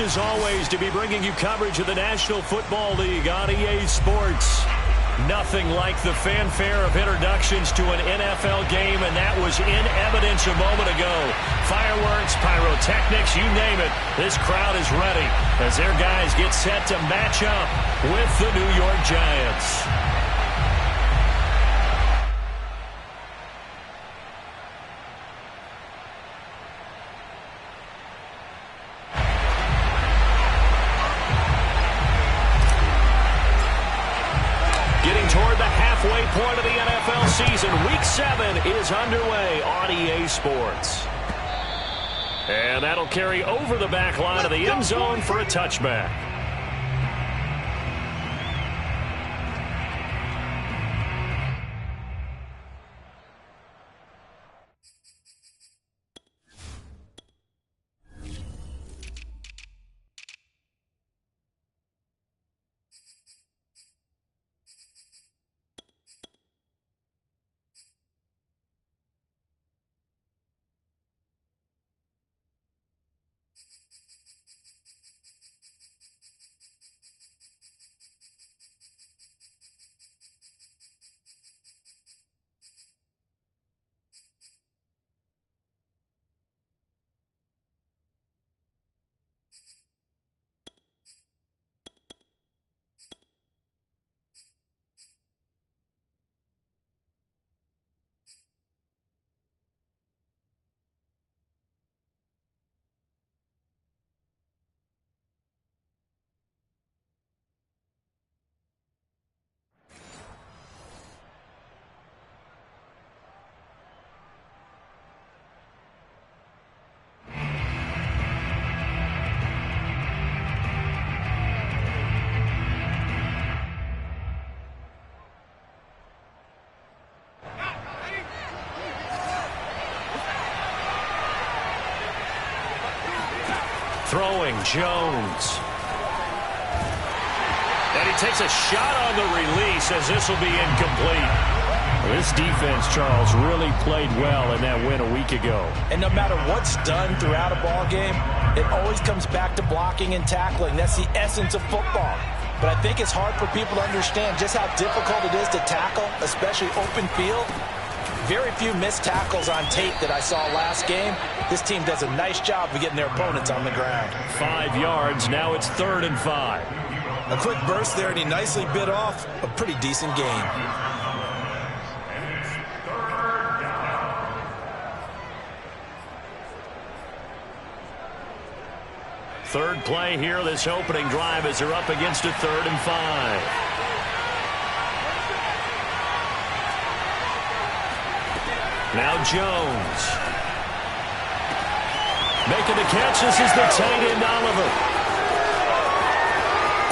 as always, to be bringing you coverage of the National Football League on EA Sports. Nothing like the fanfare of introductions to an NFL game, and that was in evidence a moment ago. Fireworks, pyrotechnics, you name it. This crowd is ready as their guys get set to match up with the New York Giants. Point of the NFL season. Week 7 is underway on EA Sports. And that'll carry over the back line of the end zone for a touchback. Throwing Jones. And he takes a shot on the release as this will be incomplete. This defense, Charles, really played well in that win a week ago. And no matter what's done throughout a ball game, it always comes back to blocking and tackling. That's the essence of football. But I think it's hard for people to understand just how difficult it is to tackle, especially open field. Very few missed tackles on tape that I saw last game. This team does a nice job of getting their opponents on the ground. 5 yards. Now it's 3rd and 5. A quick burst there, and he nicely bit off a pretty decent gain. Third play here, this opening drive as they're up against a 3rd and 5. Now Jones. Making the catch. This is the tight end, Oliver.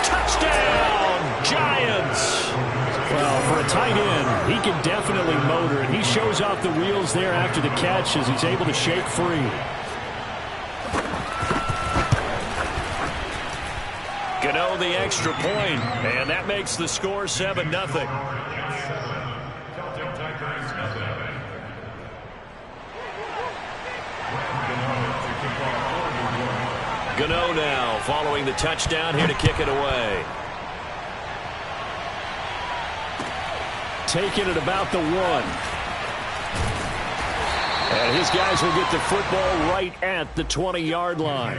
Touchdown, Giants. Well, for a tight end, he can definitely motor, and he shows off the wheels there after the catch as he's able to shake free. Gano the extra point, and that makes the score 7-0. Gano now following the touchdown here to kick it away. Taking it about the 1. And his guys will get the football right at the 20-yard line.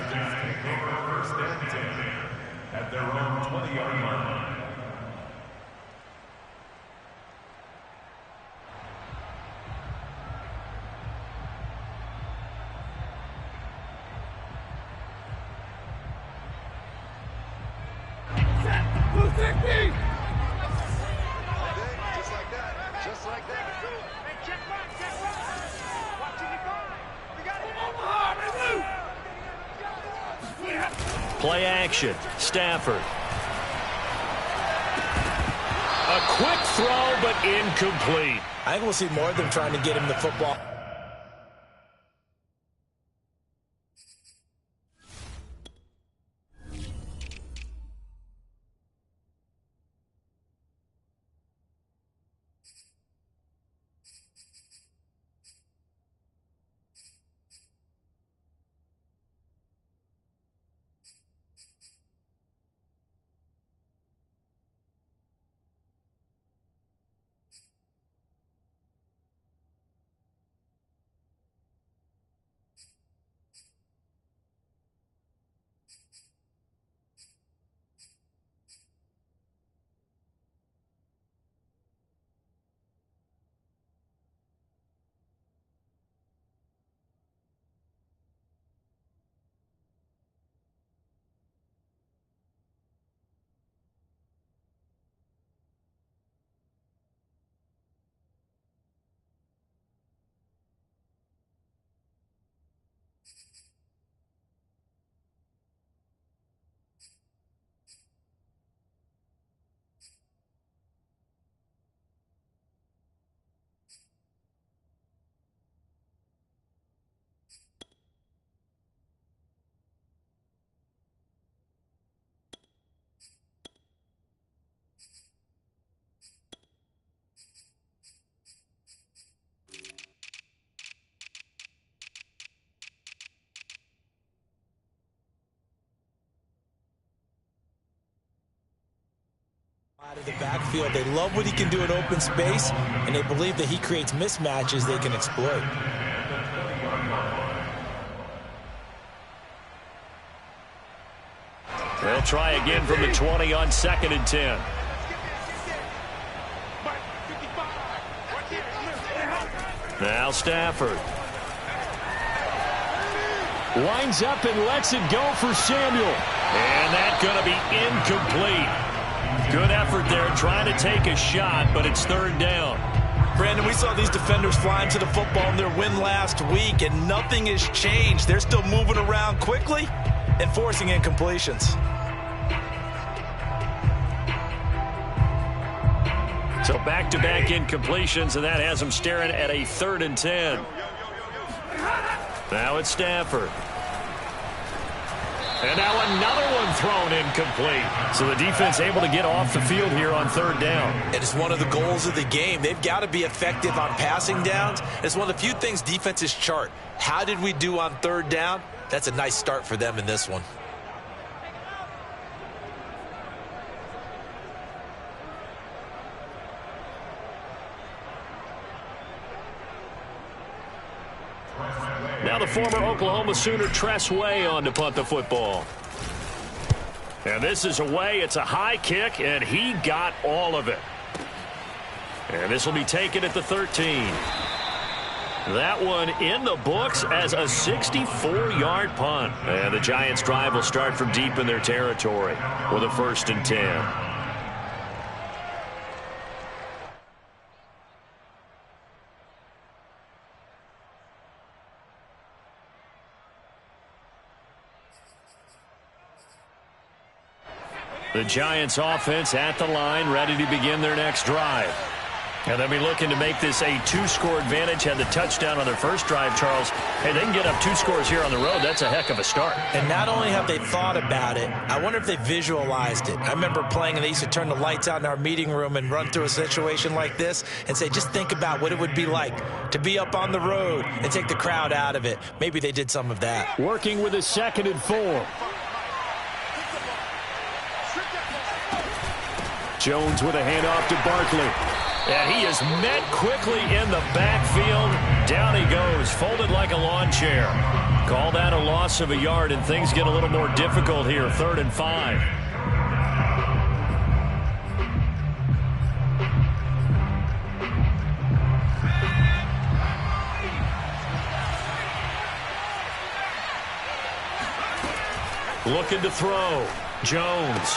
At their own 20-yard line. Play action. Stafford. A quick throw, but incomplete. I think we'll see more of them trying to get him the football. the backfield. They love what he can do in open space, and they believe that he creates mismatches they can exploit. They'll try again from the 20 on 2nd and 10. Now Stafford. Winds up and lets it go for Samuel. And that's going to be incomplete. Good effort there trying to take a shot, but it's 3rd down. Brandon, we saw these defenders flying to the football in their win last week, and nothing has changed. They're still moving around quickly and forcing incompletions. So back-to-back incompletions, and that has them staring at a 3rd and 10. Now it's Stafford. And now another one thrown incomplete. So the defense able to get off the field here on 3rd down. And it's one of the goals of the game. They've got to be effective on passing downs. It's one of the few things defenses chart. How did we do on 3rd down? That's a nice start for them in this one. Now the former Oklahoma Sooner Tress Way on to punt the football. And this is away. It's a high kick, and he got all of it. And this will be taken at the 13. That one in the books as a 64-yard punt. And the Giants' drive will start from deep in their territory with a 1st and 10. The Giants offense at the line, ready to begin their next drive. And they'll be looking to make this a 2-score advantage. Had the touchdown on their first drive, Charles. Hey, they can get up 2 scores here on the road. That's a heck of a start. And not only have they thought about it, I wonder if they visualized it. I remember playing, and they used to turn the lights out in our meeting room and run through a situation like this and say, just think about what it would be like to be up on the road and take the crowd out of it. Maybe they did some of that. Working with a 2nd and 4. Jones with a handoff to Barkley. And he is met quickly in the backfield. Down he goes, folded like a lawn chair. Call that a loss of a yard, and things get a little more difficult here. 3rd and 5. Looking to throw. Jones.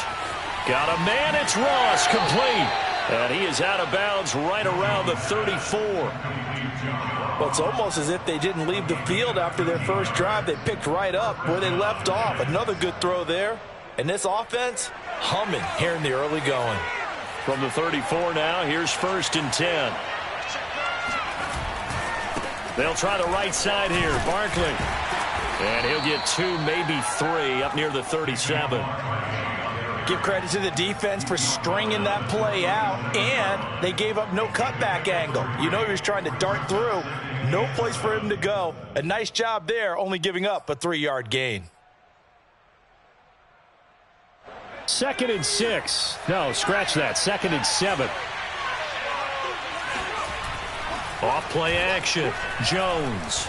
Got a man, it's Ross, complete. And he is out of bounds right around the 34. Well, it's almost as if they didn't leave the field after their first drive. They picked right up where they left off. Another good throw there. And this offense, humming here in the early going. From the 34 now, here's 1st and 10. They'll try the right side here, Barkley. And he'll get 2, maybe 3 up near the 37. Give credit to the defense for stringing that play out, and they gave up no cutback angle. You know he was trying to dart through. No place for him to go. A nice job there, only giving up a 3-yard gain. 2nd and 6. No, scratch that. 2nd and 7. Off play action. Jones.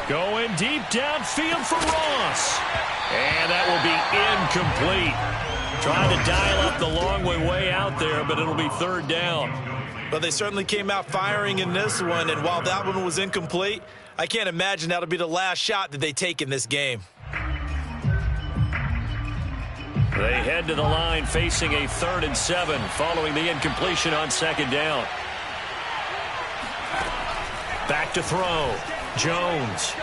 Going deep downfield for Ross. And that will be incomplete. Trying to dial up the long way out there, but it'll be 3rd down. But they certainly came out firing in this one, and while that one was incomplete, I can't imagine that'll be the last shot that they take in this game. They head to the line facing a 3rd and 7 following the incompletion on 2nd down. Back to throw. Jones.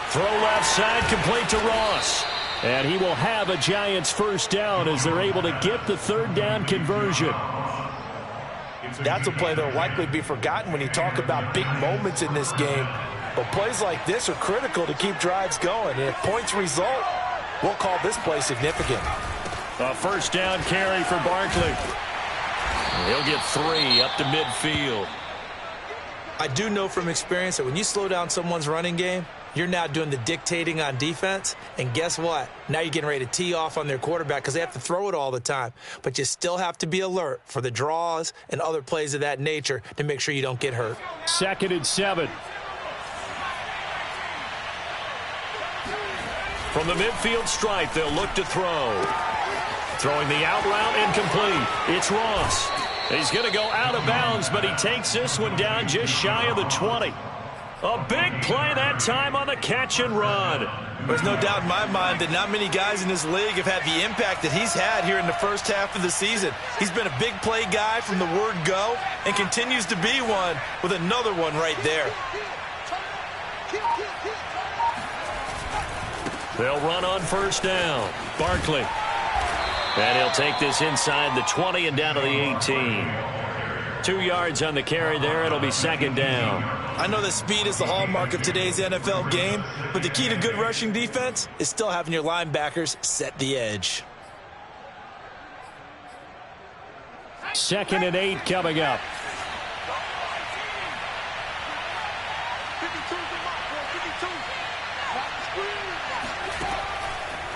Throw left side, complete to Ross. And he will have a Giants 1st down as they're able to get the 3rd down conversion. That's a play that will likely be forgotten when you talk about big moments in this game. But plays like this are critical to keep drives going. And if points result, we'll call this play significant. A 1st down carry for Barkley. He'll get 3 up to midfield. I do know from experience that when you slow down someone's running game, You're now doing the dictating on defense, and guess what? Now you're getting ready to tee off on their quarterback because they have to throw it all the time. But you still have to be alert for the draws and other plays of that nature to make sure you don't get hurt. 2nd and 7. From the midfield stripe, they'll look to throw. Throwing the out route, incomplete. It's Ross. He's going to go out of bounds, but he takes this one down just shy of the 20. A big play that time on the catch and run. There's no doubt in my mind that not many guys in this league have had the impact that he's had here in the first half of the season. He's been a big play guy from the word go and continues to be one with another one right there. They'll run on 1st down. Barkley. And he'll take this inside the 20 and down to the 18. 2 yards on the carry there. It'll be 2nd down. I know that speed is the hallmark of today's NFL game, but the key to good rushing defense is still having your linebackers set the edge. 2nd and 8 coming up.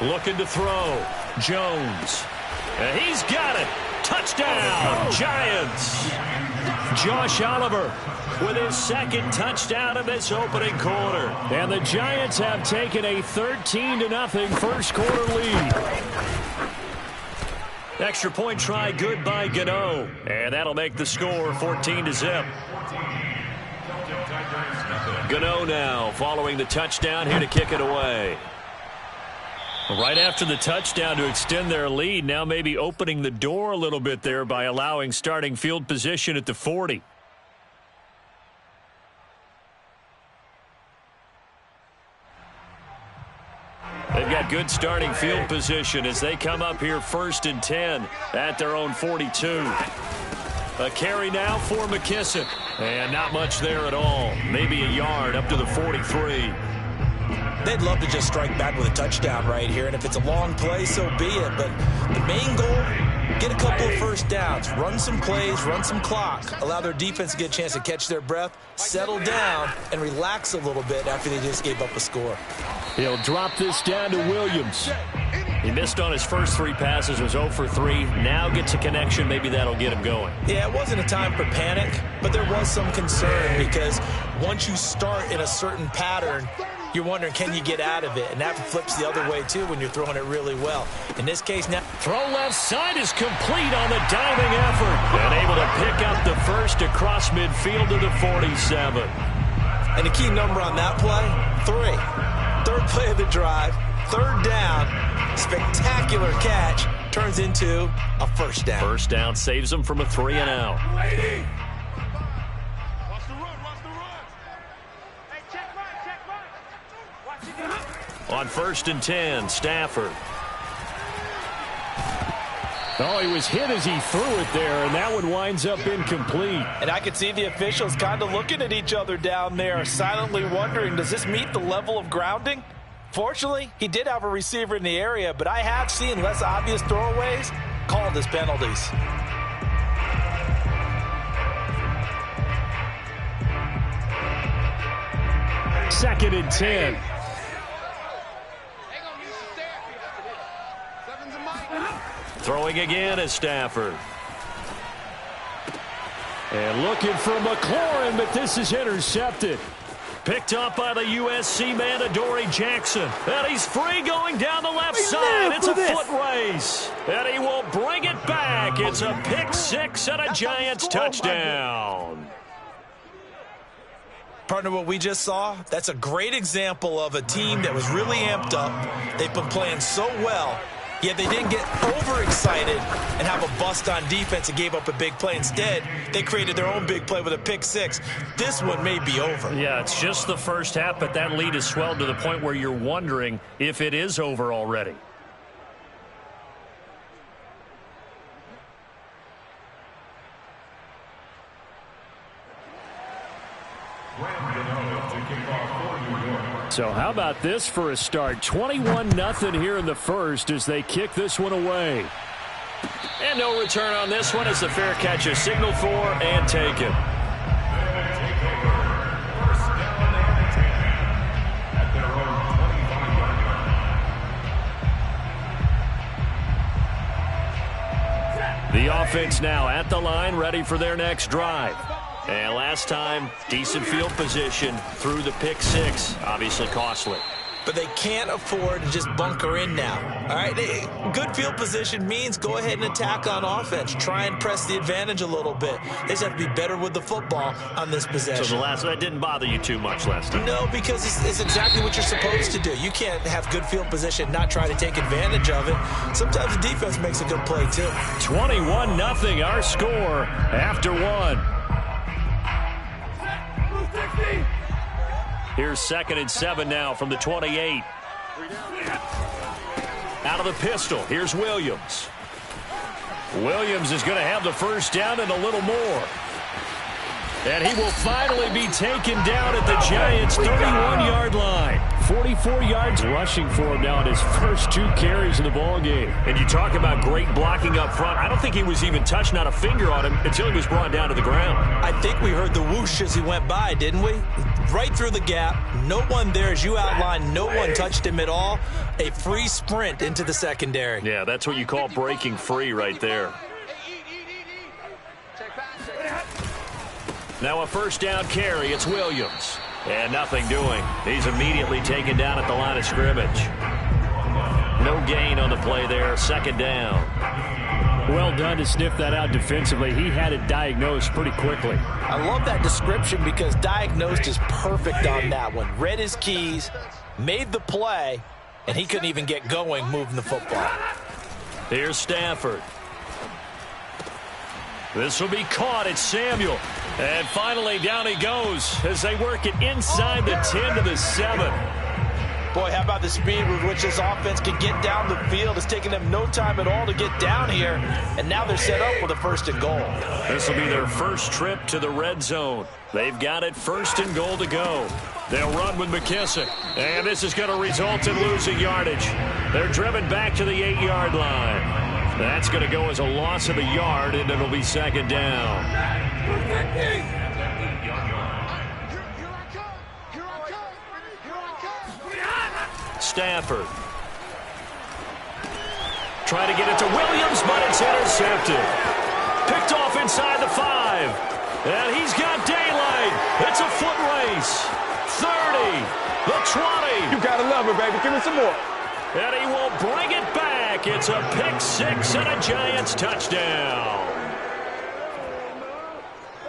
Looking to throw. Jones. And he's got it. Touchdown, Giants. Josh Oliver with his 2nd touchdown of this opening quarter. And the Giants have taken a 13-0 first quarter lead. Extra point try good by Gano. And that'll make the score 14-0. Gano now following the touchdown here to kick it away. Right after the touchdown to extend their lead, now maybe opening the door a little bit there by allowing starting field position at the 40. They've got good starting field position as they come up here 1st and 10 at their own 42. A carry now for McKissick. And not much there at all. Maybe a yard up to the 43. They'd love to just strike back with a touchdown right here, and if it's a long play, so be it. But the main goal, get a couple of 1st downs, run some plays, run some clock, allow their defense to get a chance to catch their breath, settle down, and relax a little bit after they just gave up a score. He'll drop this down to Williams. He missed on his first 3 passes, was 0 for 3. Now gets a connection. Maybe that'll get him going. Yeah, it wasn't a time for panic, but there was some concern because once you start in a certain pattern, you're wondering, can you get out of it? And that flips the other way, too, when you're throwing it really well. In this case, now... Throw left side is complete on the diving effort. And able to pick up the first across midfield to the 47. And the key number on that play, 3. 3rd play of the drive, 3rd down, spectacular catch, turns into a 1st down. 1st down saves him from a 3 and out. On 1st and 10, Stafford. Oh, he was hit as he threw it there, and that one winds up incomplete. And I could see the officials kind of looking at each other down there, silently wondering, does this meet the level of grounding? Fortunately, he did have a receiver in the area, but I have seen less obvious throwaways called as penalties. Second and 10. Throwing again is Stafford. And looking for McLaurin, but this is intercepted. Picked up by the USC man, Adoree Jackson. And he's free going down the left side. It's a foot race. And he will bring it back. It's a pick 6 and a Giants touchdown. Partner, what we just saw, that's a great example of a team that was really amped up. They've been playing so well, yet they didn't get overexcited and have a bust on defense and gave up a big play. Instead, they created their own big play with a pick 6. This one may be over. Yeah, it's just the first half, but that lead has swelled to the point where you're wondering if it is over already. So how about this for a start? 21-0 here in the first as they kick this one away. And no return on this one as the fair catch is signaled for and taken. offense now at the line, ready for their next drive. And last time, decent field position through the pick six. Obviously costly. But they can't afford to just bunker in now. All right, good field position means go ahead and attack on offense. Try and press the advantage a little bit. They just have to be better with the football on this possession. So that didn't bother you too much last time? No, because it's exactly what you're supposed to do. You can't have good field position, not try to take advantage of it. Sometimes the defense makes a good play, too. 21-0, our score after one. Here's 2nd and 7 now from the 28. Out of the pistol, here's Williams. Williams is going to have the first down and a little more. And he will finally be taken down at the Giants' 31-yard line. 44 yards rushing for him now in his first 2 carries in the ballgame. And you talk about great blocking up front. I don't think he was even touched, not a finger on him, until he was brought down to the ground. I think we heard the whoosh as he went by, didn't we? Right through the gap. No one there, as you outlined. No one touched him at all. A free sprint into the secondary. Yeah, that's what you call breaking free right there. Now a first down carry. It's Williams. And nothing doing. He's immediately taken down at the line of scrimmage. No gain on the play there. 2nd down. Well done to sniff that out defensively. He had it diagnosed pretty quickly. I love that description because diagnosed is perfect on that one. Read his keys, made the play, and he couldn't even get going moving the football. Here's Stafford. This will be caught. It's Samuel. And finally, down he goes as they work it inside the 10 to the 7. Boy, how about the speed with which this offense can get down the field? It's taken them no time at all to get down here, and now they're set up with a 1st and goal. This will be their first trip to the red zone. They've got it 1st and goal to go. They'll run with McKissick, and this is going to result in losing yardage. They're driven back to the 8-yard line. That's going to go as a loss of a yard, and it'll be 2nd down. Stafford. Trying to get it to Williams, but it's intercepted. Picked off inside the 5. And he's got daylight. It's a foot race. 30. The 20. You gotta love it, baby. Give me some more. And he will bring it back. It's a pick 6 and a Giants touchdown.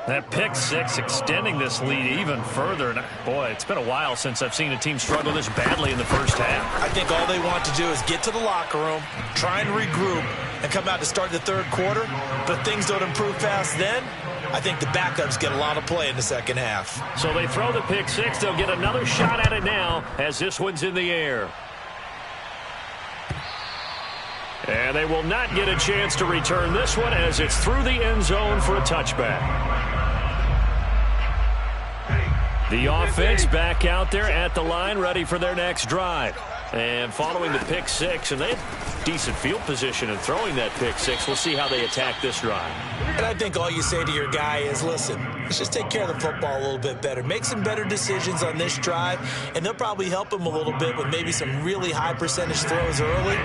That pick 6 extending this lead even further. And boy, it's been a while since I've seen a team struggle this badly in the first half. I think all they want to do is get to the locker room, try and regroup, and come out to start the 3rd quarter. But things don't improve fast then. I think the backups get a lot of play in the 2nd half. So they throw the pick 6. They'll get another shot at it now as this one's in the air. And they will not get a chance to return this one as it's through the end zone for a touchback. The offense back out there at the line, ready for their next drive. And following the pick 6, and they have decent field position in throwing that pick 6. We'll see how they attack this drive. And I think all you say to your guy is, listen, let's just take care of the football a little bit better. Make some better decisions on this drive, and they'll probably help him a little bit with maybe some really high percentage throws early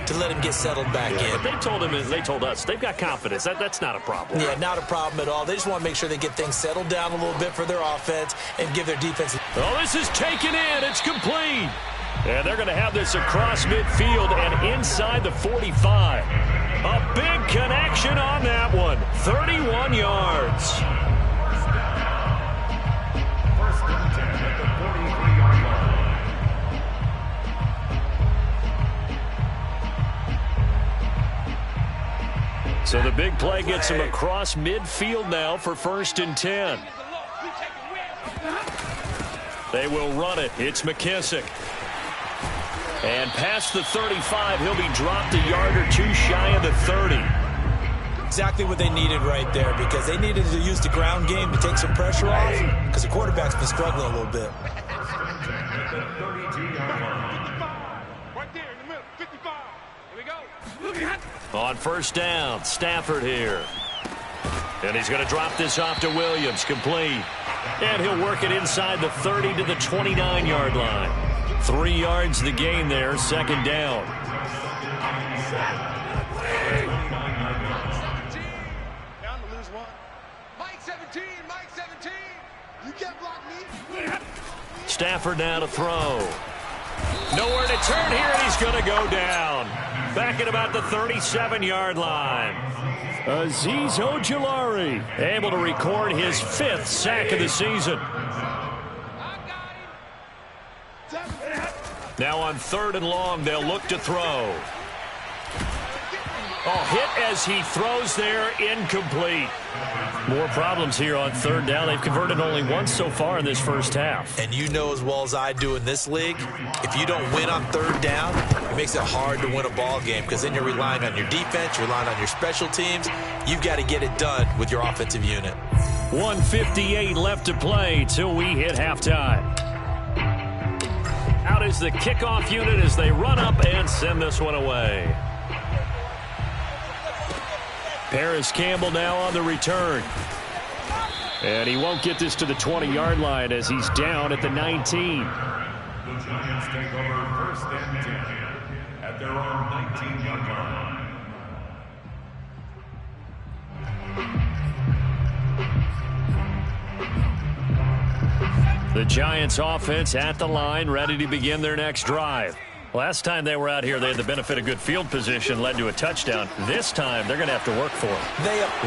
to let him get settled back in. But they told him, they told us, they've got confidence. That's not a problem. Yeah, not a problem at all. They just want to make sure they get things settled down a little bit for their offense and give their defense. Oh, this is taken in. It's complete. And they're going to have this across midfield and inside the 45. A big connection on that one. 31 yards. So the big play gets him across midfield now for 1st and 10. They will run it. It's McKissick. And past the 35, he'll be dropped a yard or 2 shy of the 30. Exactly what they needed right there, because they needed to use the ground game to take some pressure off, because the quarterback's been struggling a little bit. Right there in the middle, 55. Here we go. On 1st down, Stafford here. And he's going to drop this off to Williams, complete. And he'll work it inside the 30 to the 29-yard line. 3 yards the gain there, 2nd down. Stafford now to throw. Nowhere to turn here, and he's going to go down. Back at about the 37-yard line. Azeez Ojulari able to record his 5th sack of the season. Now on 3rd and long, they'll look to throw. Hit as he throws there, incomplete. More problems here on 3rd down. They've converted only once so far in this first half. And you know as well as I do in this league, if you don't win on 3rd down, it makes it hard to win a ball game because then you're relying on your defense, you're relying on your special teams. You've got to get it done with your offensive unit. 1:58 left to play till we hit halftime. Out is the kickoff unit as they run up and send this one away. Paris Campbell now on the return. And he won't get this to the 20-yard line as he's down at the 19. The Giants take over 1st and 10 at their own 19-yard line. The Giants offense at the line, ready to begin their next drive. Last time they were out here, they had the benefit of good field position, led to a touchdown. This time, they're going to have to work for it.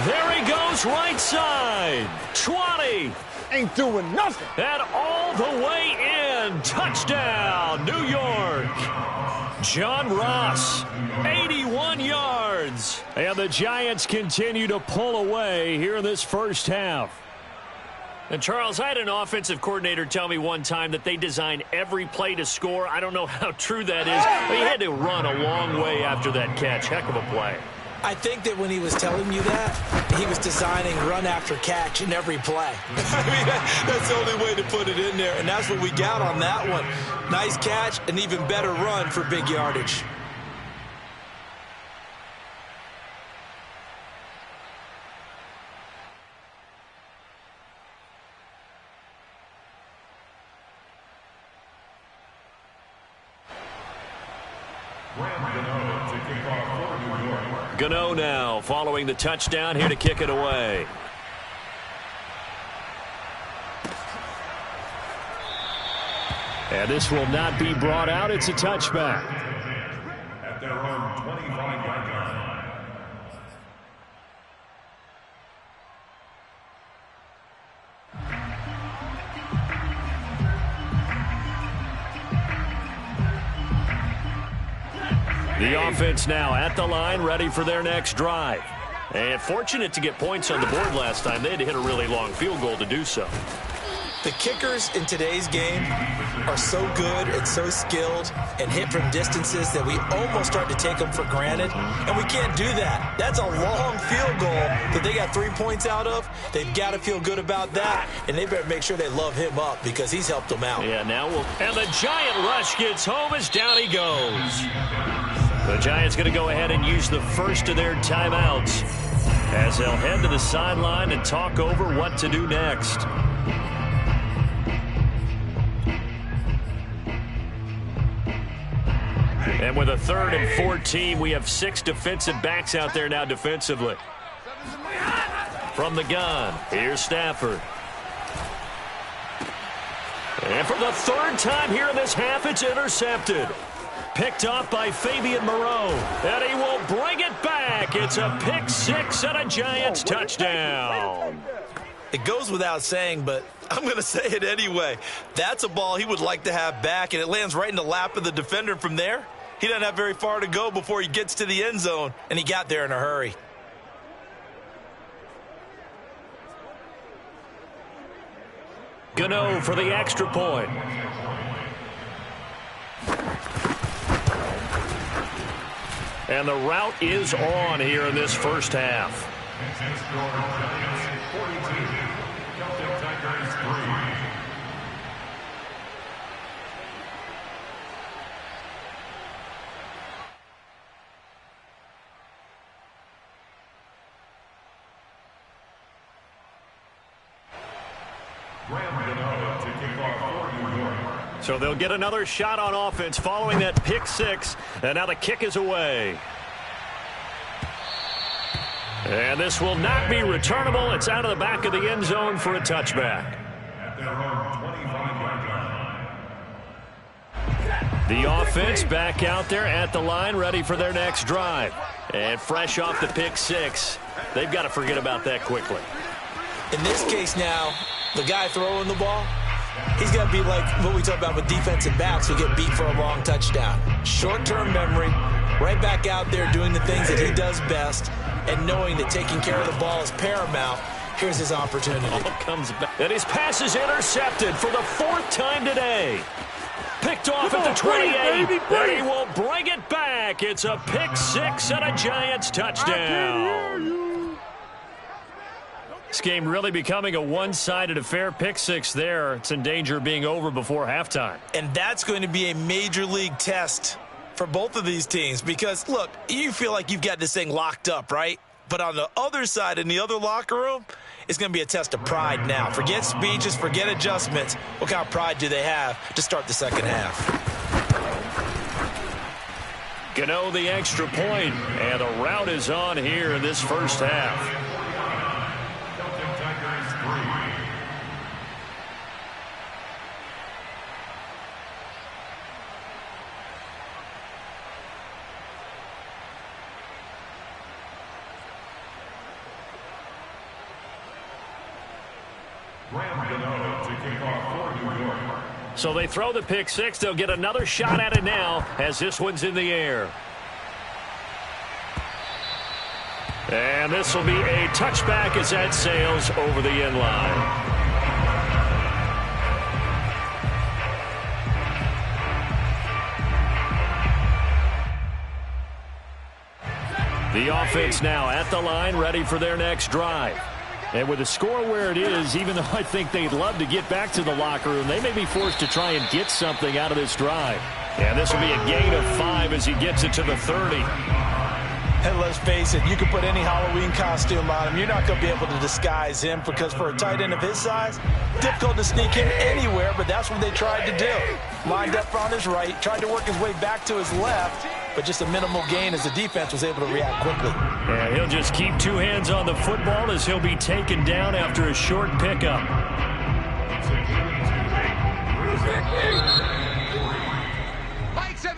There he goes, right side. 20. Ain't doing nothing. And all the way in. Touchdown, New York. John Ross, 81 yards. And the Giants continue to pull away here in this first half. And, Charles, I had an offensive coordinator tell me one time that they design every play to score. I don't know how true that is, but he had to run a long way after that catch. Heck of a play. I think that when he was telling you that, he was designing run after catch in every play. I mean, that's the only way to put it in there, and that's what we got on that one. Nice catch, an even better run for big yardage. Gano now following the touchdown here to kick it away. And this will not be brought out. It's a touchback. At their own 25-yard line. The offense now at the line, ready for their next drive. And fortunate to get points on the board last time. They had to hit a really long field goal to do so. The kickers in today's game are so good and so skilled and hit from distances that we almost start to take them for granted, and we can't do that. That's a long field goal that they got 3 points out of. They've got to feel good about that, and they better make sure they love him up because he's helped them out. Yeah, now and the giant rush gets home as down he goes. The Giants going to go ahead and use the first of their timeouts as they'll head to the sideline and talk over what to do next. And with a 3rd and 14, we have 6 defensive backs out there now defensively. From the gun, here's Stafford. And for the 3rd time here in this half, it's intercepted. Picked off by Fabian Moreau. And he will bring it back. It's a pick 6 and a Giants touchdown. It goes without saying, but I'm going to say it anyway. That's a ball he would like to have back, and it lands right in the lap of the defender. From there, he doesn't have very far to go before he gets to the end zone, and he got there in a hurry. Gano for the extra point. And the route is on here in this first half. So they'll get another shot on offense following that pick 6, and now the kick is away. And this will not be returnable. It's out of the back of the end zone for a touchback. At their own 25-yard line. The offense back out there at the line, ready for their next drive. And fresh off the pick six, they've got to forget about that quickly. In this case now, the guy throwing the ball, he's got to be like what we talk about with defensive backs who get beat for a long touchdown. Short-term memory, right back out there doing the things that he does best, and knowing that taking care of the ball is paramount. Here's his opportunity. Comes back. And his pass is intercepted for the fourth time today. Picked off at the 28, and he will bring it back. It's a pick six and a Giants touchdown. This game really becoming a one-sided affair. Pick six there. It's in danger of being over before halftime. And that's going to be a major league test for both of these teams because, look, you feel like you've got this thing locked up, right? But on the other side, in the other locker room, it's going to be a test of pride now. Forget speeches, forget adjustments. What kind of pride do they have to start the second half? Gano the extra point, and a rout is on here in this first half. So they throw the pick six. They'll get another shot at it now as this one's in the air. And this will be a touchback as that sails over the end line. The offense now at the line, ready for their next drive. And with the score where it is, even though I think they'd love to get back to the locker room, they may be forced to try and get something out of this drive. And this will be a gain of 5 as he gets it to the 30. And let's face it, you can put any Halloween costume on him. You're not going to be able to disguise him because for a tight end of his size, difficult to sneak in anywhere, but that's what they tried to do. Lined up on his right, tried to work his way back to his left, but just a minimal gain as the defense was able to react quickly. And he'll just keep two hands on the football as he'll be taken down after a short pickup.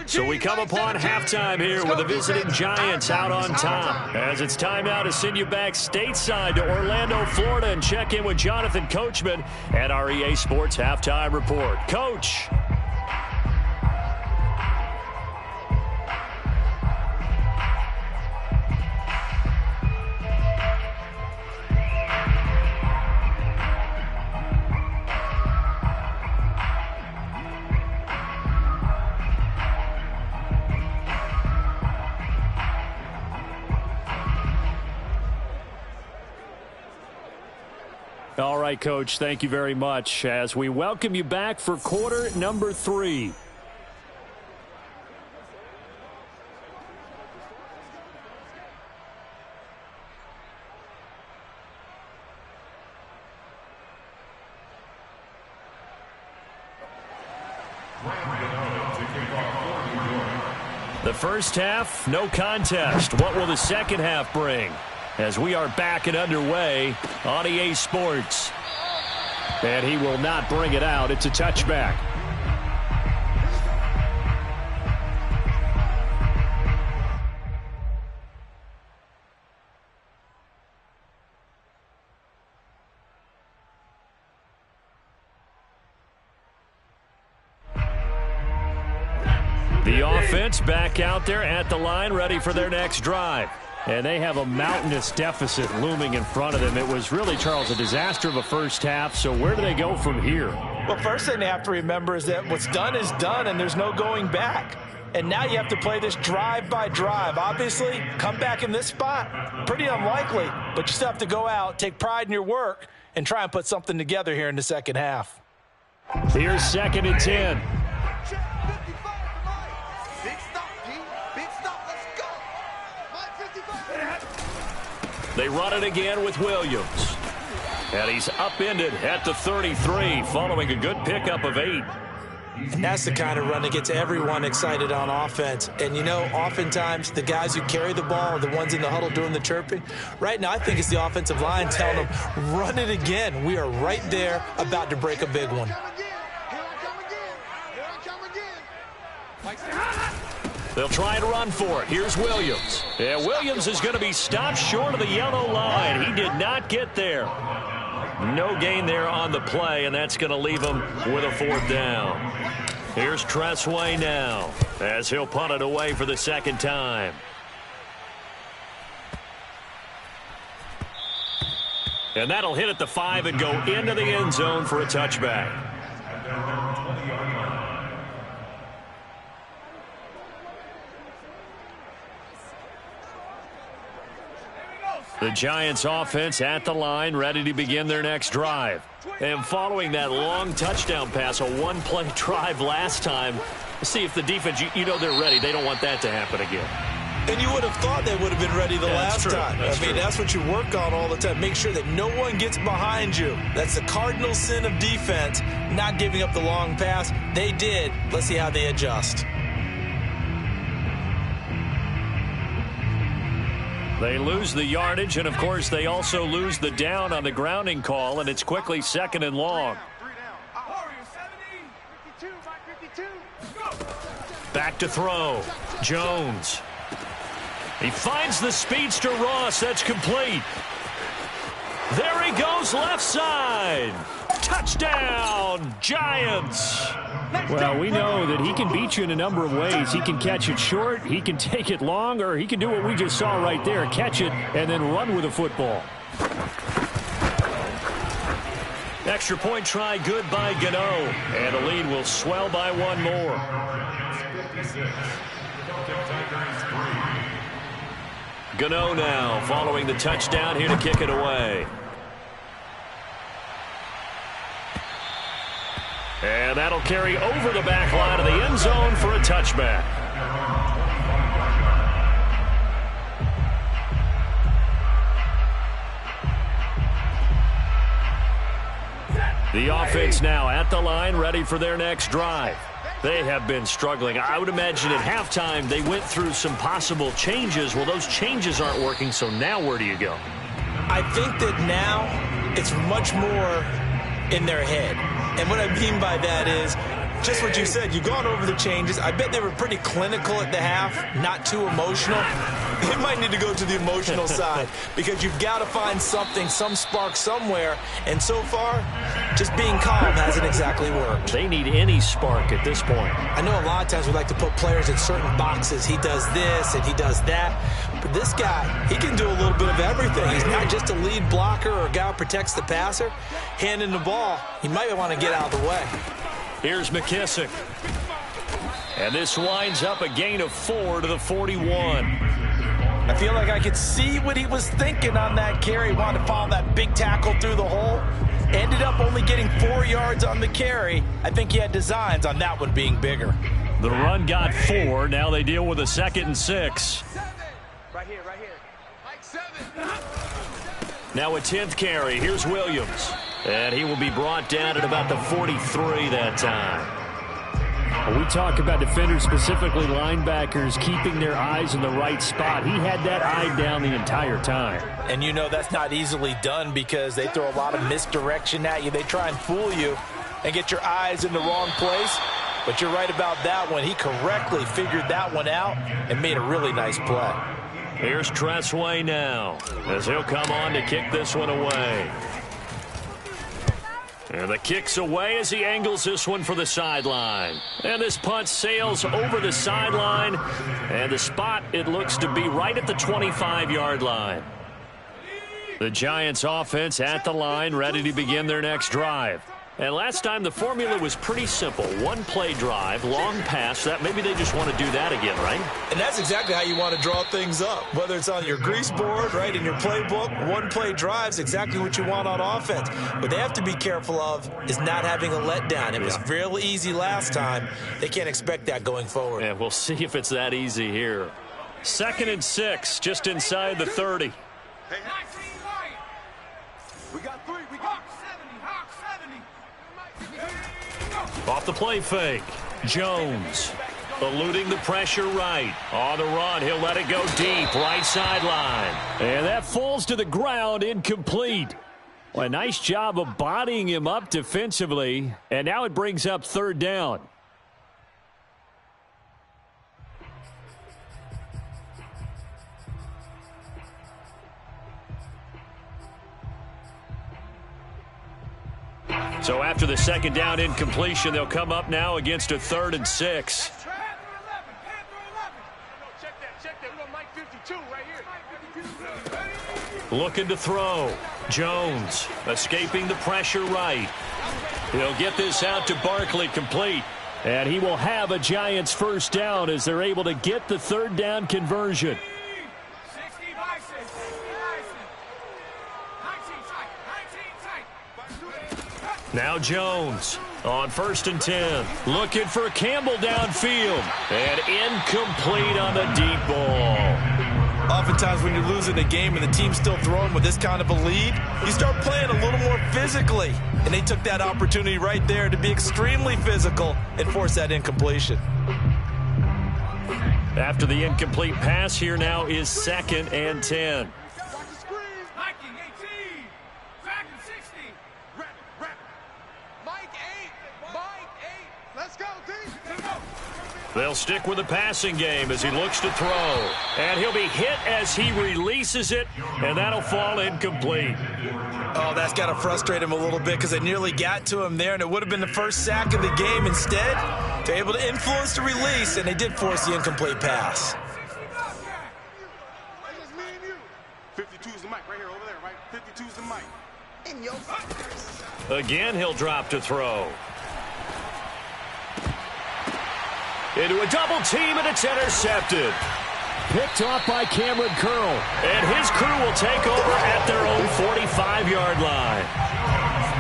So we come upon halftime here with the visiting Giants out on top. As it's time now to send you back stateside to Orlando, Florida, and check in with Jonathan Coachman at our EA Sports Halftime Report. Coach. All right, Coach, thank you very much as we welcome you back for quarter number 3. The first half, no contest. What will the second half bring? As we are back and underway on EA Sports. And he will not bring it out. It's a touchback. The offense back out there at the line, ready for their next drive. And they have a mountainous deficit looming in front of them. It was really, Charles, a disaster of a first half. So where do they go from here? Well, first thing they have to remember is that what's done is done, and there's no going back. And now you have to play this drive by drive. Obviously, come back in this spot, pretty unlikely. But you still have to go out, take pride in your work, and try and put something together here in the second half. Here's 2nd and 10. They run it again with Williams. And he's upended at the 33 following a good pickup of 8. And that's the kind of run that gets everyone excited on offense. And, you know, oftentimes the guys who carry the ball are the ones in the huddle doing the chirping. Right now, I think it's the offensive line telling them, run it again. We are right there about to break a big one. They'll try and run for it. Here's Williams. Yeah, Williams is going to be stopped short of the yellow line. He did not get there. No gain there on the play, and that's going to leave him with a 4th down. Here's Tressway now as he'll punt it away for the 2nd time. And that'll hit at the 5 and go into the end zone for a touchback. The Giants offense at the line, ready to begin their next drive. And following that long touchdown pass, a one-play drive last time, see if the defense, you know they're ready. They don't want that to happen again. And you would have thought they would have been ready the last time. That's what you work on all the time. Make sure that no one gets behind you. That's the cardinal sin of defense, not giving up the long pass. They did. Let's see how they adjust. They lose the yardage, and, of course, they also lose the down on the grounding call, and it's quickly 2nd and long. Back to throw. Jones. He finds the speedster Ross. That's complete. There he goes left side. Touchdown, Giants. Well, we know that he can beat you in a number of ways. He can catch it short, he can take it long, or he can do what we just saw right there, catch it and then run with the football. Extra point try good by Gano, and the lead will swell by 1 more. Gano now following the touchdown here to kick it away. And that'll carry over the back line of the end zone for a touchback. The offense now at the line, ready for their next drive. They have been struggling. I would imagine at halftime they went through some possible changes. Well, those changes aren't working, so now where do you go? I think that now it's much more in their head. And what I mean by that is just what you said. You've gone over the changes. I bet they were pretty clinical at the half, not too emotional. They might need to go to the emotional side because you've got to find something, some spark somewhere. And so far, just being calm hasn't exactly worked. They need any spark at this point. I know a lot of times we like to put players in certain boxes. He does this and he does that. But this guy, he can do a little bit of everything. He's not just a lead blocker or a guy who protects the passer. Handing the ball, he might want to get out of the way. Here's McKissick. And this winds up a gain of 4 to the 41. I feel like I could see what he was thinking on that carry. He wanted to follow that big tackle through the hole. Ended up only getting 4 yards on the carry. I think he had designs on that one being bigger. The run got 4. Now they deal with a 2nd and 6. Right here. Like 7. Now a 10th carry. Here's Williams. And he will be brought down at about the 43 that time. We talk about defenders, specifically linebackers, keeping their eyes in the right spot. He had that eye down the entire time. And you know that's not easily done because they throw a lot of misdirection at you. They try and fool you and get your eyes in the wrong place. But you're right about that one. He correctly figured that one out and made a really nice play. Here's Tressway now as he'll come on to kick this one away. And the kick's away as he angles this one for the sideline. And this punt sails over the sideline. And the spot, it looks to be right at the 25-yard line. The Giants offense at the line, ready to begin their next drive. And last time the formula was pretty simple. One-play drive, long pass. That maybe they just want to do that again, right? And that's exactly how you want to draw things up. Whether it's on your grease board, right, in your playbook, one-play drive's exactly what you want on offense. What they have to be careful of is not having a letdown. It was real easy last time. They can't expect that going forward. And we'll see if it's that easy here. 2nd and 6, just inside the 30. We got 3. We got 70. Hawk 70. Off the play fake. Jones eluding the pressure right. On the run, he'll let it go deep. Right sideline. And that falls to the ground, incomplete. Well, a nice job of bodying him up defensively. And now it brings up 3rd down. So after the second down incompletion, they'll come up now against a 3rd and 6. Looking to throw. Jones escaping the pressure right. He'll get this out to Barkley, complete. And he will have a Giants first down as they're able to get the 3rd down conversion. Now Jones on 1st and 10. Looking for Campbell downfield. And incomplete on the deep ball. Oftentimes when you're losing a game and the team's still throwing with this kind of a lead, you start playing a little more physically. And they took that opportunity right there to be extremely physical and force that incompletion. After the incomplete pass, here now is 2nd and 10. They'll stick with the passing game as he looks to throw. And he'll be hit as he releases it, and that'll fall incomplete. Oh, that's got to frustrate him a little bit because they nearly got to him there, and it would have been the first sack of the game. Instead, they're able to influence the release, and they did force the incomplete pass. 52's the mic right here, over there, right? 52's the mic. In your face. Again, he'll drop to throw. Into a double team, and it's intercepted. Picked off by Cameron Curl. And his crew will take over at their own 45-yard line.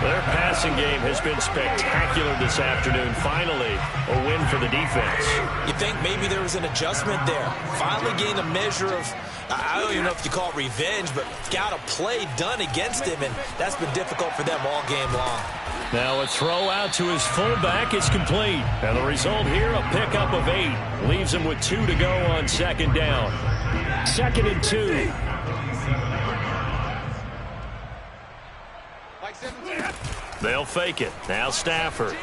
Their passing game has been spectacular this afternoon. Finally, a win for the defense. You think maybe there was an adjustment there. Finally gained a measure of, I don't even know if you call it revenge, but got a play done against him, and that's been difficult for them all game long. Now a throw out to his fullback is complete. And the result here, a pickup of 8. Leaves him with 2 to go on 2nd down. 2nd and 2. They'll fake it. Now Stafford.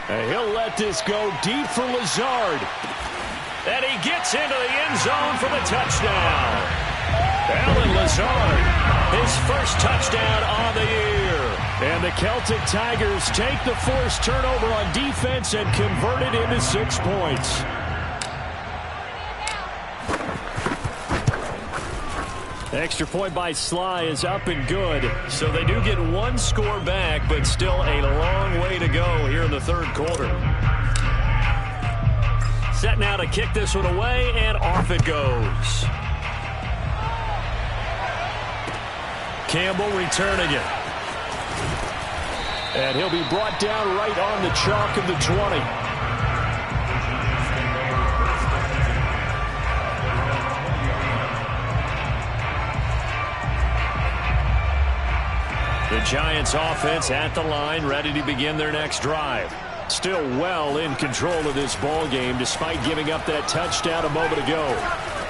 And he'll let this go deep for Lazard. And he gets into the end zone for the touchdown. Allen Lazard, his first touchdown on the year. And the Celtic Tigers take the forced turnover on defense and convert it into 6 points. Extra point by Sly is up and good. So they do get 1 score back, but still a long way to go here in the 3rd quarter. Set now to kick this one away, and off it goes. Campbell returning it. And he'll be brought down right on the chalk of the 20. The Giants offense at the line, ready to begin their next drive. Still well in control of this ball game despite giving up that touchdown a moment ago.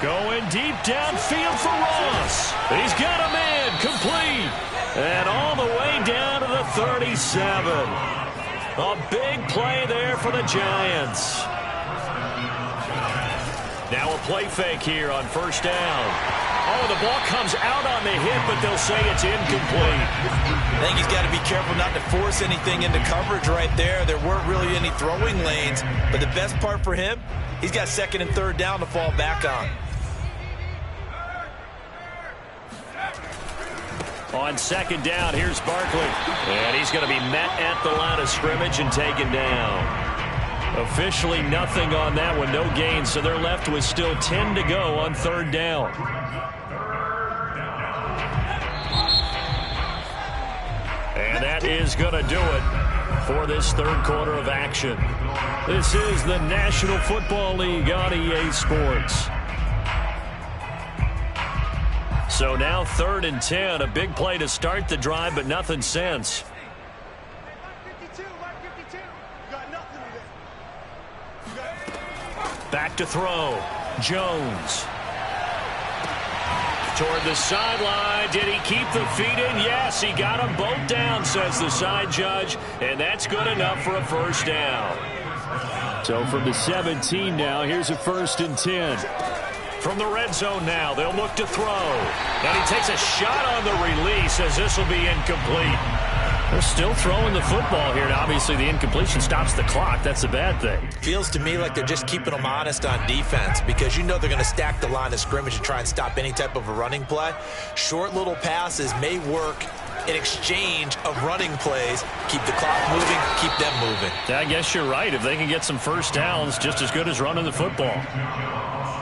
Going deep downfield for Ross. He's got a man, complete. And all the way down to the 37. A big play there for the Giants. Now a play fake here on 1st down. Oh, the ball comes out on the hit, but they'll say it's incomplete. I think he's got to be careful not to force anything into coverage right there. There weren't really any throwing lanes, but the best part for him, he's got 2nd and 3rd down to fall back on. On 2nd down, here's Barkley. And he's going to be met at the line of scrimmage and taken down. Officially nothing on that one, no gain, so they're left with still 10 to go on 3rd down. And that is going to do it for this 3rd quarter of action. This is the National Football League on EA Sports. So now 3rd and 10, a big play to start the drive, but nothing since. Back to throw. Jones. Toward the sideline. Did he keep the feet in? Yes, he got them both down, says the side judge. And that's good enough for a first down. So from the 17 now, here's a 1st and 10. From the red zone now, they'll look to throw. And he takes a shot on the release as this will be incomplete. They're still throwing the football here, and obviously the incompletion stops the clock. That's a bad thing. Feels to me like they're just keeping them honest on defense because you know they're going to stack the line of scrimmage and try and stop any type of a running play. Short little passes may work in exchange of running plays. Keep the clock moving, keep them moving. I guess you're right. If they can get some first downs, just as good as running the football.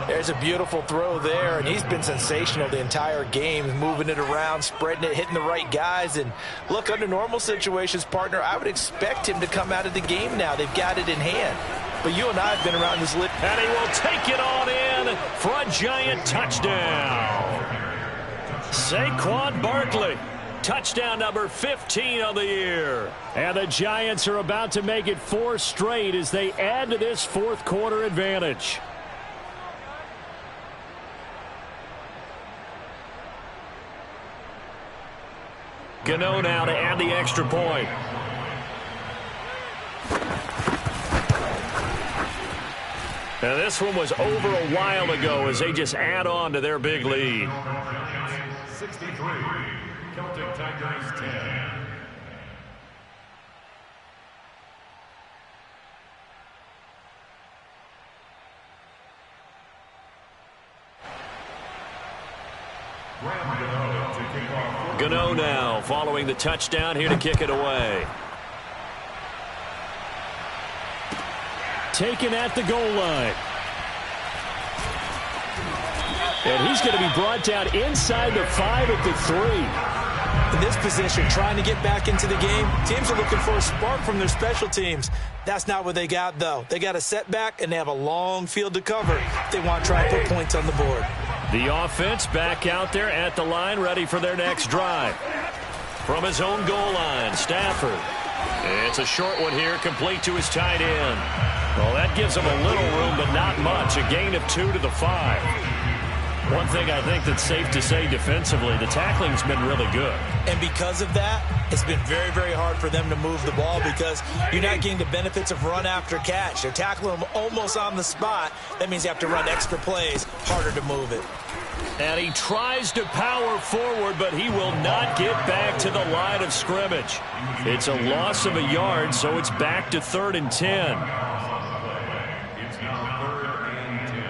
There's a beautiful throw there, and he's been sensational the entire game, moving it around, spreading it, hitting the right guys. And look, under normal situations, partner, I would expect him to come out of the game now. They've got it in hand. But you and I have been around this league. And he will take it on in for a Giant touchdown. Saquon Barkley. Touchdown number 15 of the year. And the Giants are about to make it 4 straight as they add to this fourth quarter advantage. Gano now to add the extra point. Now this one was over a while ago as they just add on to their big lead. 63, Celtic Tigers 10. Gano now following the touchdown here to kick it away. Taken at the goal line. And he's going to be brought down inside the 5 at the 3. In this position, trying to get back into the game, teams are looking for a spark from their special teams. That's not what they got, though. They got a setback, and they have a long field to cover if they want to try and put points on the board. The offense back out there at the line, ready for their next drive. From his own goal line, Stafford. It's a short one here, complete to his tight end. Well, that gives him a little room, but not much. A gain of 2 to the 5. One thing I think that's safe to say defensively, the tackling's been really good. And because of that, it's been very, very hard for them to move the ball because you're not getting the benefits of run after catch. They're tackling them almost on the spot. That means you have to run extra plays, harder to move it. And he tries to power forward, but he will not get back to the line of scrimmage. It's a loss of a yard, so it's back to 3rd and 10. It's now 3rd and 10.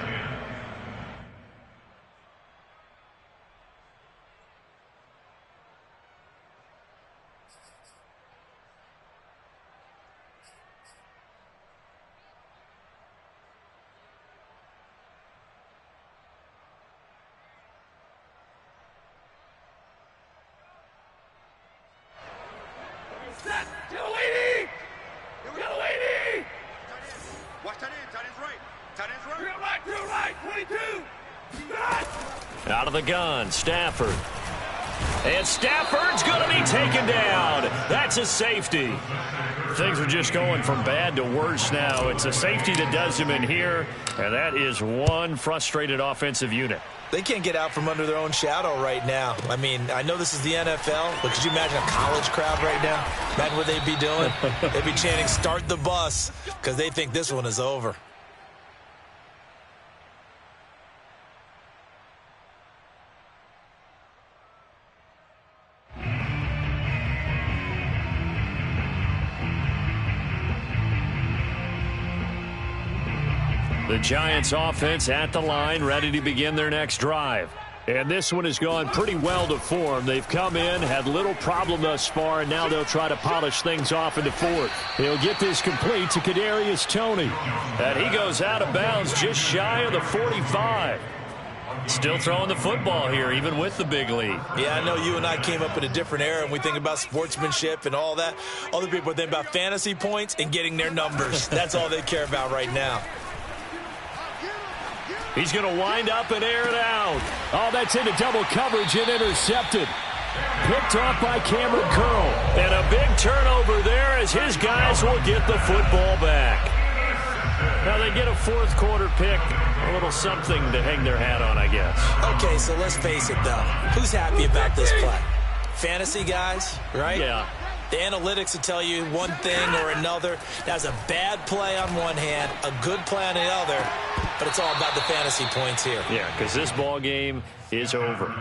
Out of the gun, Stafford. And Stafford's going to be taken down. That's a safety. Things are just going from bad to worse now. It's a safety that does him in here, and that is one frustrated offensive unit. They can't get out from under their own shadow right now. I mean, I know this is the NFL, but could you imagine a college crowd right now? Imagine what they'd be doing. They'd be chanting, "Start the bus," because they think this one is over. The Giants offense at the line, ready to begin their next drive. And this one has gone pretty well to form. They've come in, had little problem thus far, and now they'll try to polish things off into 4th. He'll get this complete to Kadarius Toney. And he goes out of bounds just shy of the 45. Still throwing the football here, even with the big lead. Yeah, I know you and I came up in a different era, and we think about sportsmanship and all that. Other people think about fantasy points and getting their numbers. That's all they care about right now. He's going to wind up and air it out. Oh, that's into double coverage and intercepted. Picked off by Cameron Curl. And a big turnover there as his guys will get the football back. Now they get a 4th quarter pick. A little something to hang their hat on, I guess. Okay, so let's face it, though. Who's happy about this play? Fantasy guys, right? Yeah. The analytics will tell you one thing or another. That's a bad play on one hand, a good play on the other, but it's all about the fantasy points here. Yeah, because this ball game is over.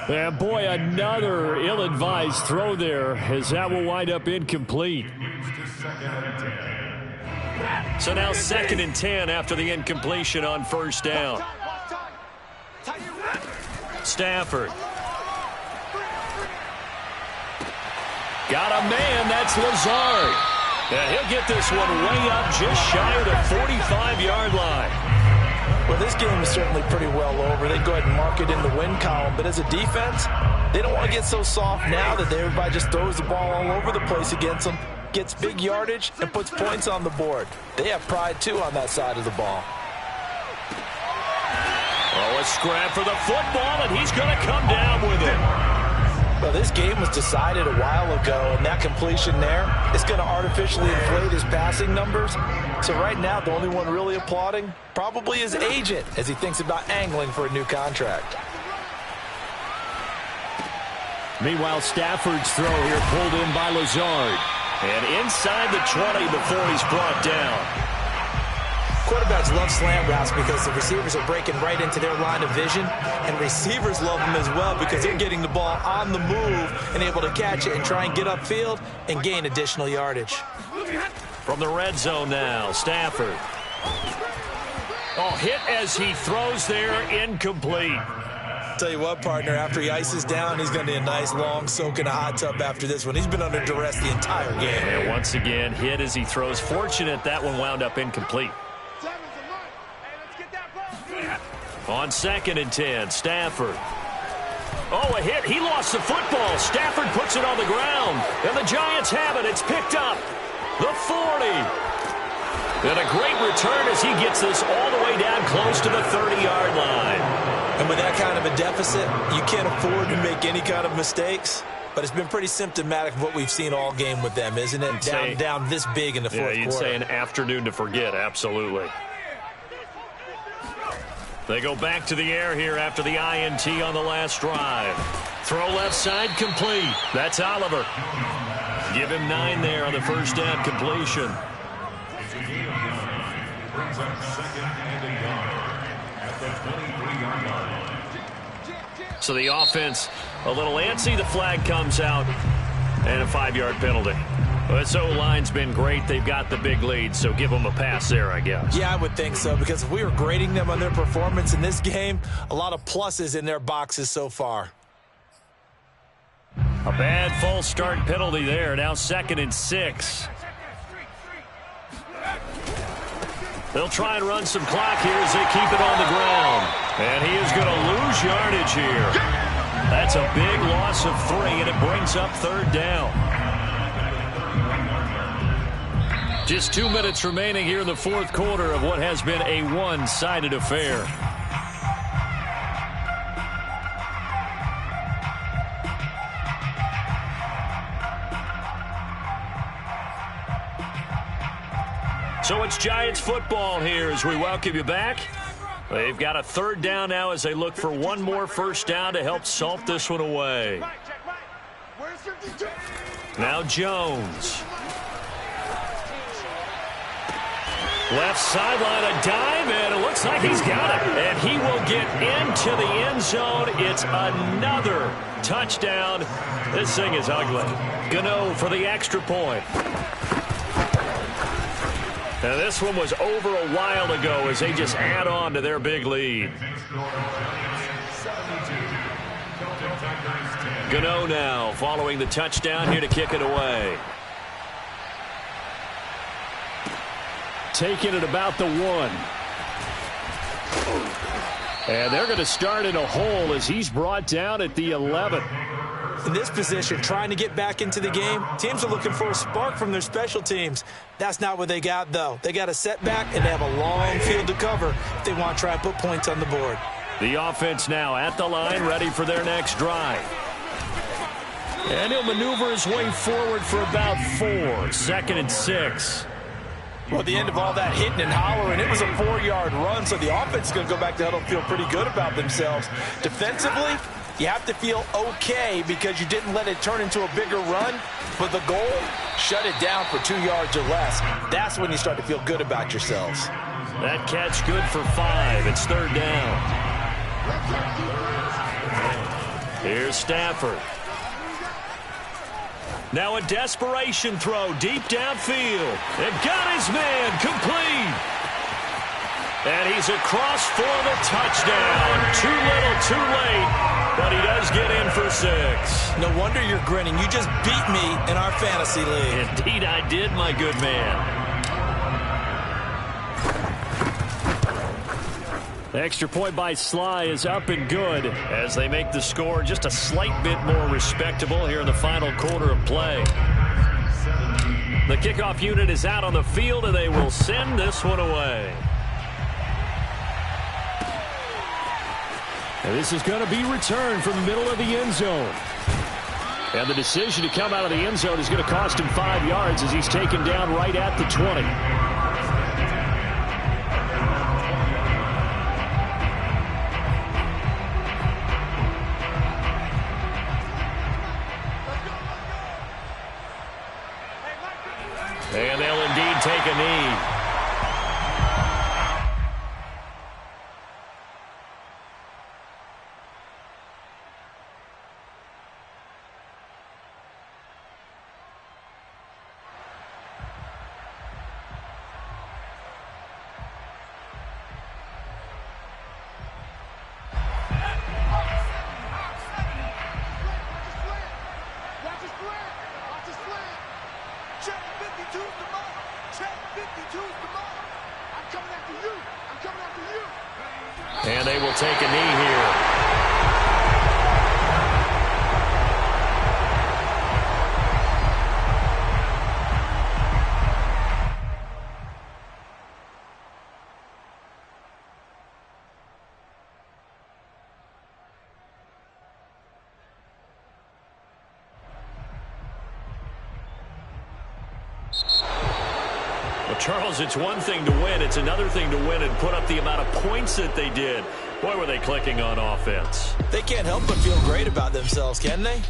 And boy, another ill-advised throw there, as that will wind up incomplete. So now 2nd and 10 after the incompletion on first down. Stafford. Got a man, that's Lazard. And he'll get this one way up just shy of the 45-yard line. Well, this game is certainly pretty well over. They go ahead and mark it in the win column. But as a defense, they don't want to get so soft now that everybody just throws the ball all over the place against them, gets big yardage, and puts points on the board. They have pride, too, on that side of the ball. Oh, a scrap for the football, and he's going to come down with it. Well, this game was decided a while ago, and that completion there is going to artificially inflate his passing numbers. So right now, the only one really applauding probably his agent as he thinks about angling for a new contract. Meanwhile, Stafford's throw here pulled in by Lazard. And inside the 20 before he's brought down. Quarterbacks love slant routes because the receivers are breaking right into their line of vision, and receivers love them as well because they're getting the ball on the move and able to catch it and try and get upfield and gain additional yardage. From the red zone now, Stafford. Oh, hit as he throws there, incomplete. Tell you what, partner, after he ices down, he's going to need a nice long soak in a hot tub after this one. He's been under duress the entire game. And once again, hit as he throws. Fortunate that one wound up incomplete. On 2nd and 10, Stafford. Oh, a hit. He lost the football. Stafford puts it on the ground. And the Giants have it. It's picked up. The 40. And a great return as he gets this all the way down close to the 30-yard line. And with that kind of a deficit, you can't afford to make any kind of mistakes. But it's been pretty symptomatic of what we've seen all game with them, isn't it? Down this big in the fourth quarter. Yeah, you'd say an afternoon to forget, absolutely. They go back to the air here after the INT on the last drive. Throw left side complete. That's Oliver. Give him 9 there on the first down completion. So the offense a little antsy. The flag comes out and a 5-yard penalty. This O-line's been great. They've got the big lead, so give them a pass there, I guess. Yeah, I would think so, because if we were grading them on their performance in this game, a lot of pluses in their boxes so far. A bad false start penalty there. Now 2nd and 6. They'll try and run some clock here as they keep it on the ground. And he is going to lose yardage here. That's a big loss of 3, and it brings up 3rd down. Just 2 minutes remaining here in the fourth quarter of what has been a one-sided affair. So it's Giants football here as we welcome you back. They've got a 3rd down now as they look for one more first down to help salt this one away. Now Jones. Left sideline, a dive, and it looks like he's got it. And he will get into the end zone. It's another touchdown. This thing is ugly. Gano for the extra point. Now this one was over a while ago as they just add on to their big lead. Gano now following the touchdown here to kick it away. Taking it about the 1. And they're going to start in a hole as he's brought down at the 11. In this position, trying to get back into the game, teams are looking for a spark from their special teams. That's not what they got, though. They got a setback, and they have a long field to cover if they want to try and put points on the board. The offense now at the line, ready for their next drive. And he'll maneuver his way forward for about 4. 2nd and 6. Well, at the end of all that hitting and hollering, it was a 4-yard run, so the offense is going to go back to huddle and feel pretty good about themselves. Defensively, you have to feel okay because you didn't let it turn into a bigger run, but the goal, shut it down for 2 yards or less. That's when you start to feel good about yourselves. That catch good for 5. It's 3rd down. Here's Stafford. Now a desperation throw deep downfield. And got his man complete. And he's across for the touchdown. Too little, too late. But he does get in for 6. No wonder you're grinning. You just beat me in our fantasy league. Indeed I did, my good man. The extra point by Sly is up and good as they make the score just a slight bit more respectable here in the final quarter of play. The kickoff unit is out on the field, and they will send this one away. And this is going to be returned from the middle of the end zone. And the decision to come out of the end zone is going to cost him 5 yards as he's taken down right at the 20. And they'll indeed take a knee. And they will take a knee here. Well, Charles, it's one thing to win. It's another thing to win and put up the amount of points that they did. Boy, were they clicking on offense. They can't help but feel great about themselves, can they?